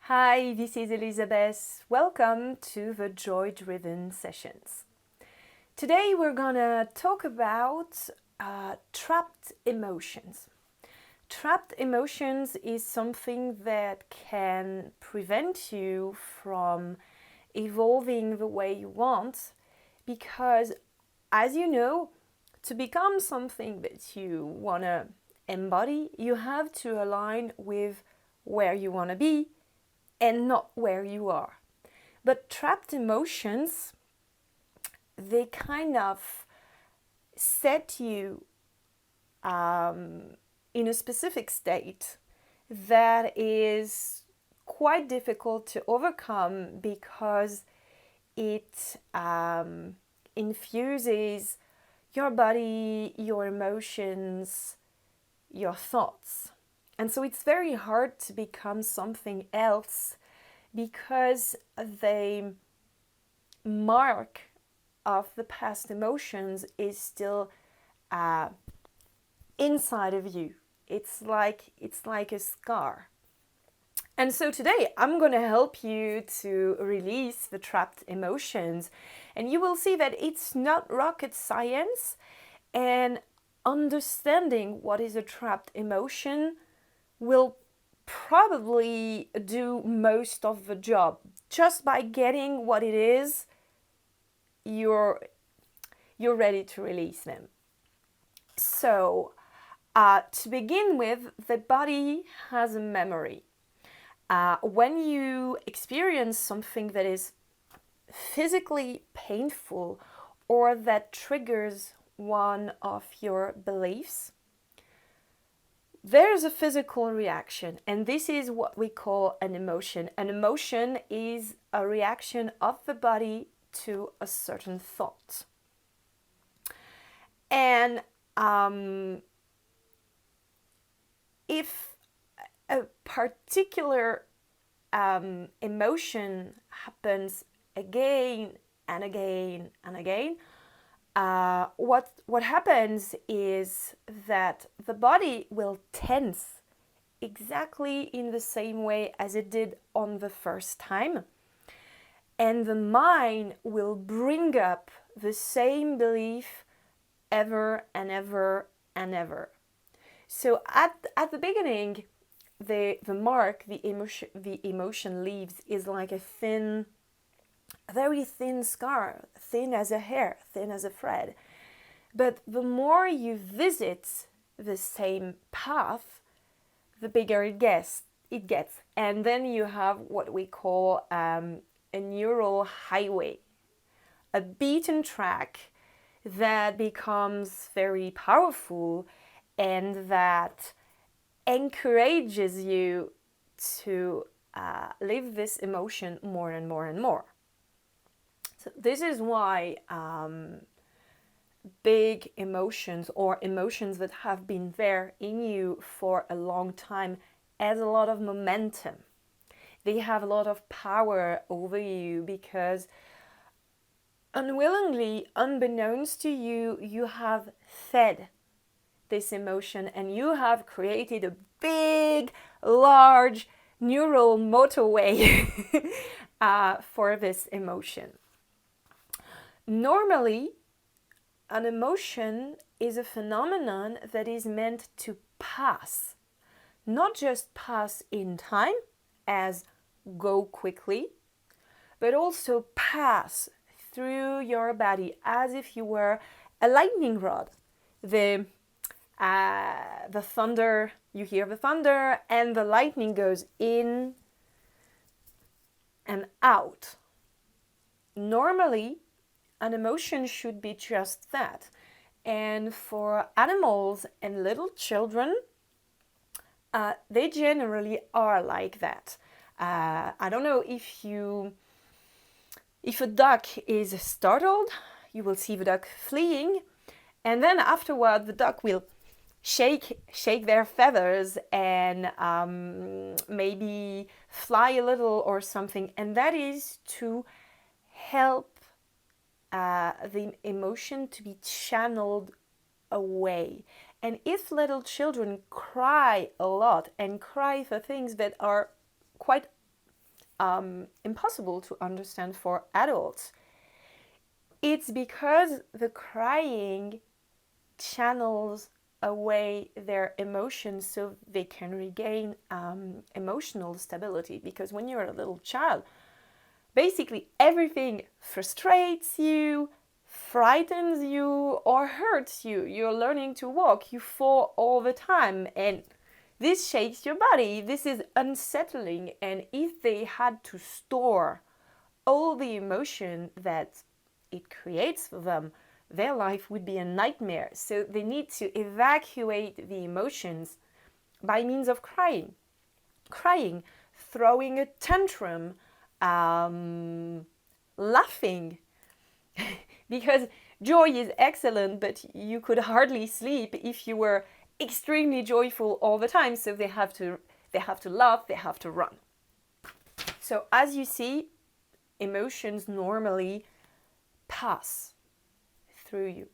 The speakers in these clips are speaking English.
Hi, this is Elizabeth. Welcome to the Joy Driven Sessions. Today we're gonna talk about trapped emotions. Trapped emotions is something that can prevent you from evolving the way you want because, as you know, to become something that you wanna embody, you have to align with where you wanna be and not where you are. But trapped emotions, they kind of set you in a specific state that is quite difficult to overcome because it infuses your body, your emotions, your thoughts. And so it's very hard to become something else because the mark of the past emotions is still inside of you. It's like a scar. And so today I'm going to help you to release the trapped emotions, and you will see that it's not rocket science, and understanding what is a trapped emotion will probably do most of the job. Just by getting what it is, you're ready to release them. So, to begin with, the body has a memory. When you experience something that is physically painful or that triggers one of your beliefs, there's a physical reaction, and this is what we call an emotion. An emotion is a reaction of the body to a certain thought. And if a particular emotion happens again and again and again, what happens is that the body will tense exactly in the same way as it did on the first time, and the mind will bring up the same belief ever and ever and ever. So at the beginning, the emotion leaves is like a very thin scar, thin as a hair, thin as a thread. But the more you visit the same path, the bigger it gets. And then you have what we call a neural highway, a beaten track that becomes very powerful and that encourages you to live this emotion more and more and more. So this is why big emotions or emotions that have been there in you for a long time has a lot of momentum. They have a lot of power over you because unwillingly, unbeknownst to you, you have fed this emotion and you have created a big, large neural motorway for this emotion. Normally, an emotion is a phenomenon that is meant to pass, not just pass in time as go quickly, but also pass through your body as if you were a lightning rod. The thunder, you hear the thunder, and the lightning goes in and out. Normally, an emotion should be just that. And for animals and little children, they generally are like that. I don't know if a duck is startled, you will see the duck fleeing, and then afterward the duck will shake their feathers and maybe fly a little or something, and that is to help the emotion to be channeled away. And if little children cry a lot and cry for things that are quite impossible to understand for adults. It's because the crying channels away their emotions so they can regain emotional stability. Because when you're a little child, basically everything frustrates you, frightens you, or hurts you. You're learning to walk, you fall all the time, and this shakes your body. This is unsettling. And if they had to store all the emotion that it creates for them, their life would be a nightmare. So they need to evacuate the emotions by means of crying, throwing a tantrum, laughing. Because joy is excellent, but you could hardly sleep if you were extremely joyful all the time. So they have to laugh, they have to run. So as you see, emotions normally pass through you.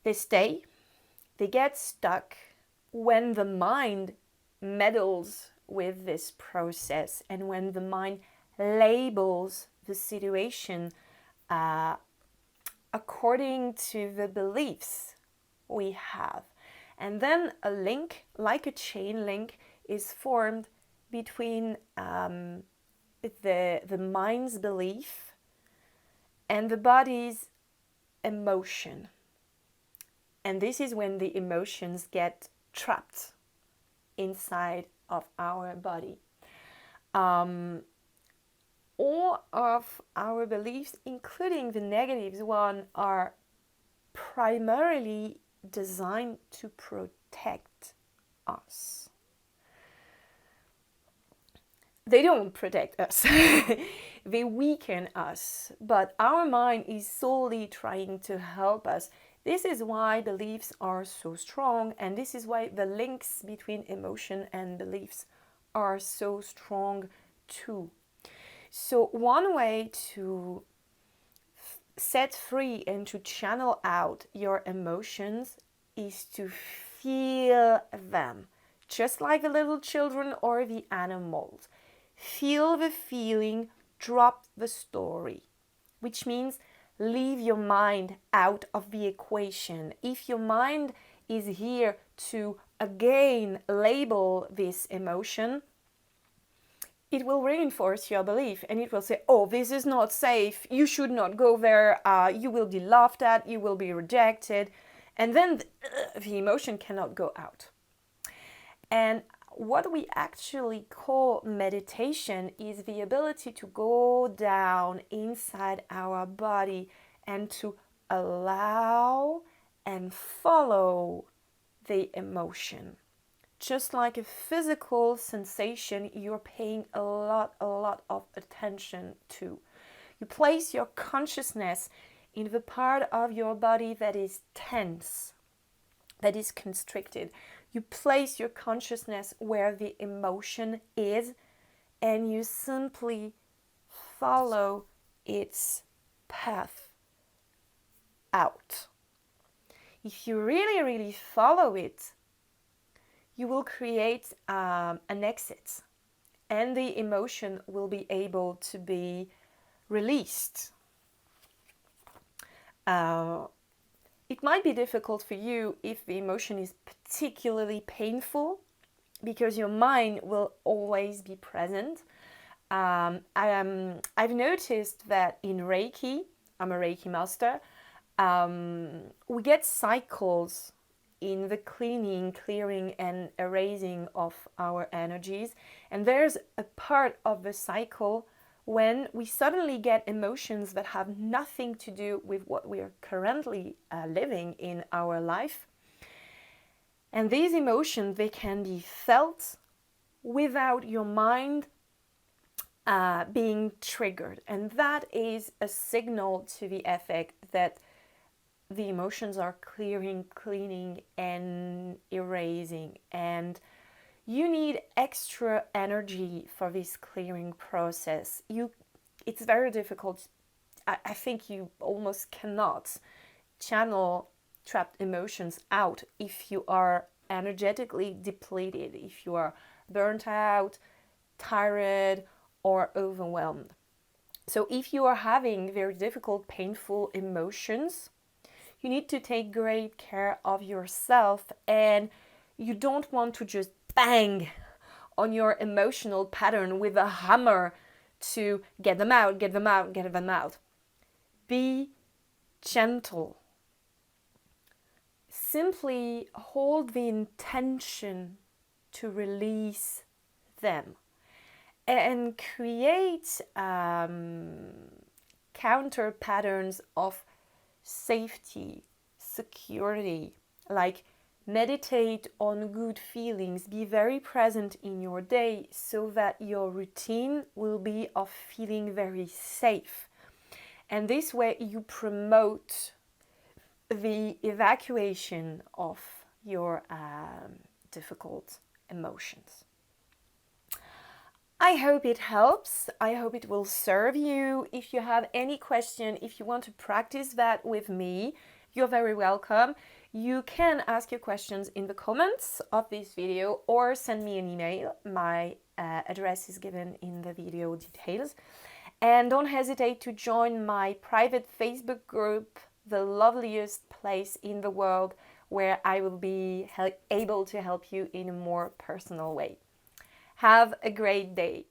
They stay, they get stuck when the mind meddles with this process and when the mind labels the situation according to the beliefs we have. And then a link, like a chain link, is formed between the mind's belief and the body's emotion. And this is when the emotions get trapped inside of our body. All of our beliefs, including the negative one, are primarily designed to protect us. They don't protect us. They weaken us. But our mind is solely trying to help us. This is why beliefs are so strong, and this is why the links between emotion and beliefs are so strong too. So one way to set free and to channel out your emotions is to feel them, just like the little children or the animals. Feel the feeling, drop the story, which means leave your mind out of the equation. If your mind is here to again label this emotion, it will reinforce your belief and it will say, oh, this is not safe, you should not go there, you will be laughed at, you will be rejected, and then the emotion cannot go out. And what we actually call meditation is the ability to go down inside our body and to allow and follow the emotion. Just like a physical sensation, you're paying a lot of attention to. You place your consciousness in the part of your body that is tense, that is constricted. You place your consciousness where the emotion is, and you simply follow its path out. If you really follow it, you will create an exit, and the emotion will be able to be released. It might be difficult for you if the emotion is particularly painful, because your mind will always be present. I've noticed that in Reiki, I'm a Reiki master, we get cycles in the clearing and erasing of our energies. And there's a part of the cycle when we suddenly get emotions that have nothing to do with what we are currently living in our life. And these emotions, they can be felt without your mind being triggered. And that is a signal to the effect that the emotions are cleaning and erasing. And you need extra energy for this clearing process. It's very difficult. I think you almost cannot channel trapped emotions out if you are energetically depleted, if you are burnt out, tired, or overwhelmed. So if you are having very difficult, painful emotions, you need to take great care of yourself, and you don't want to just bang on your emotional pattern with a hammer to get them out, get them out, get them out. Be gentle. Simply hold the intention to release them and create counter patterns of safety, security, like meditate on good feelings, be very present in your day so that your routine will be of feeling very safe. And this way you promote the evacuation of your difficult emotions. I hope it helps. I hope it will serve you. If you have any question, if you want to practice that with me, you're very welcome. You can ask your questions in the comments of this video or send me an email. My address is given in the video details. And don't hesitate to join my private Facebook group, the loveliest place in the world, where I will be able to help you in a more personal way. Have a great day.